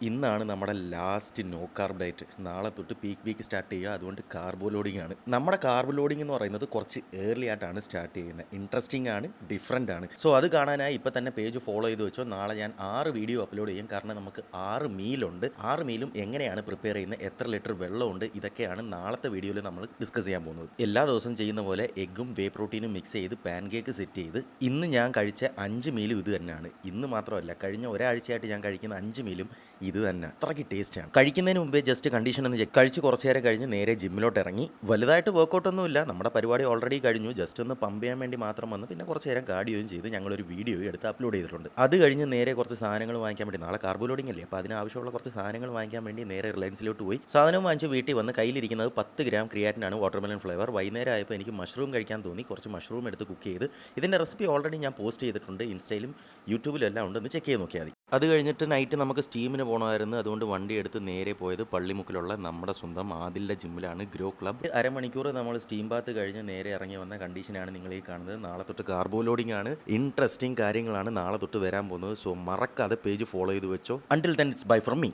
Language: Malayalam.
ഇന്നാണ് നമ്മുടെ ലാസ്റ്റ് നോ കാർബ് ഡയറ്റ്. നാളെ തൊട്ട് പീക്ക് വീക്ക് സ്റ്റാർട്ട് ചെയ്യുക. അതുകൊണ്ട് കാർബോ ലോഡിംഗ് ആണ്. നമ്മുടെ കാർബ് ലോഡിംഗ് എന്ന് പറയുന്നത് കുറച്ച് ഏർലി ആയിട്ടാണ് സ്റ്റാർട്ട് ചെയ്യുന്നത്. ഇൻട്രസ്റ്റിംഗ് ആണ്, ഡിഫറെൻ്റ് ആണ്. സോ അത് കാണാനായി ഇപ്പോൾ തന്നെ പേജ് ഫോളോ ചെയ്ത് വെച്ചോ. നാളെ ഞാൻ 6 വീഡിയോ അപ്ലോഡ് ചെയ്യും. കാരണം നമുക്ക് 6 മീലുണ്ട്. 6 മീലും എങ്ങനെയാണ് പ്രിപ്പയർ ചെയ്യുന്നത്, എത്ര ലിറ്റർ വെള്ളമുണ്ട്, ഇതൊക്കെയാണ് നാളത്തെ വീഡിയോയിൽ നമ്മൾ ഡിസ്കസ് ചെയ്യാൻ പോകുന്നത്. എല്ലാ ദിവസവും ചെയ്യുന്ന പോലെ എഗ്ഗും വേ പ്രോട്ടീനും മിക്സ് ചെയ്ത് പാൻ കേക്ക് സെറ്റ് ചെയ്ത് ഇന്ന് ഞാൻ കഴിച്ച 5 മീലും ഇത് തന്നെയാണ്. ഇന്ന് മാത്രമല്ല, കഴിഞ്ഞ ഒരാഴ്ചയായിട്ട് ഞാൻ കഴിക്കുന്ന 5 മീലും ഇത് തന്നെ. അത്രയ്ക്ക് ടേസ്റ്റാണ്. കഴിക്കുന്നതിന് മുമ്പേ ജസ്റ്റ് കണ്ടീഷൻ ഒന്ന് ചെക്ക്. കഴിച്ച് കുറച്ച് നേരം കഴിഞ്ഞ് നേരെ ജിമ്മിലോട്ട് ഇറങ്ങി. വലുതായിട്ട് വർക്കൗട്ടൊന്നുമില്ല, നമ്മുടെ പരിപാടി ഓൾറെഡി കഴിഞ്ഞു. ജസ്റ്റ് ഒന്ന് പമ്പ് ചെയ്യാൻ വേണ്ടി മാത്രം വന്ന് പിന്നെ കുറച്ച് നേരം കാർഡിയോയും ചെയ്ത് ഞങ്ങളൊരു വീഡിയോ എടുത്ത് അപ്ലോഡ് ചെയ്തിട്ടുണ്ട്. അത് കഴിഞ്ഞ് നേരെ കുറച്ച് സാധനങ്ങൾ വാങ്ങിക്കാൻ വേണ്ടി, നാളെ കാർബോ ലോഡിംഗ് അല്ലേ, അപ്പോൾ അതിനാവശ്യമുള്ള കുറച്ച് സാധനങ്ങൾ വാങ്ങിക്കാൻ വേണ്ടി നേരെ റിലയൻസിലോട്ട് പോയി. സാധനം വാങ്ങിച്ച് വീട്ടിൽ വന്ന് കയ്യിലിരിക്കുന്നത് 10 ഗ്രാം ക്രിയാറ്റിനാണ്, വാട്ടർമെലൺ ഫ്ലേവർ. വൈകുന്നേരം ആയപ്പോൾ എനിക്ക് മഷ്റൂം കഴിക്കാൻ തോന്നി. കുറച്ച് മഷ്റൂം എടുത്ത് കുക്ക് ചെയ്ത് ഇതിൻ്റെ റെസിപ്പി ഓൾറെഡി ഞാൻ പോസ്റ്റ് ചെയ്തിട്ടുണ്ട്. ഇൻസ്റ്റയിലും യൂട്യൂബിലും എല്ലാം ഉണ്ട്, ഒന്ന് ചെക്ക് ചെയ്ത് നോക്കിയാൽ മതി. അത് കഴിഞ്ഞിട്ട് നൈറ്റ് നമുക്ക് സ്റ്റീമിന് പോകണമായിരുന്നു. അതുകൊണ്ട് വണ്ടി എടുത്ത് നേരെ പോയത് പള്ളിമുക്കിലുള്ള നമ്മുടെ സ്വന്തം ആദിലിൻ്റെ ജിമ്മിലാണ്, ഗ്രോ ക്ലബ്. അരമണിക്കൂർ നമ്മൾ സ്റ്റീം ബാത്ത് കഴിഞ്ഞ് നേരെ ഇറങ്ങി വന്ന കണ്ടീഷനാണ് നിങ്ങൾ ഈ കാണുന്നത്. നാളെ തൊട്ട് കാർബോ ലോഡിംഗ് ആണ്. ഇൻട്രസ്റ്റിംഗ് കാര്യങ്ങളാണ് നാളെ തൊട്ട് വരാൻ പോകുന്നത്. സോ മറക്കാതെ പേജ് ഫോളോ ചെയ്ത് വെച്ചോ. Until then it's bye from me.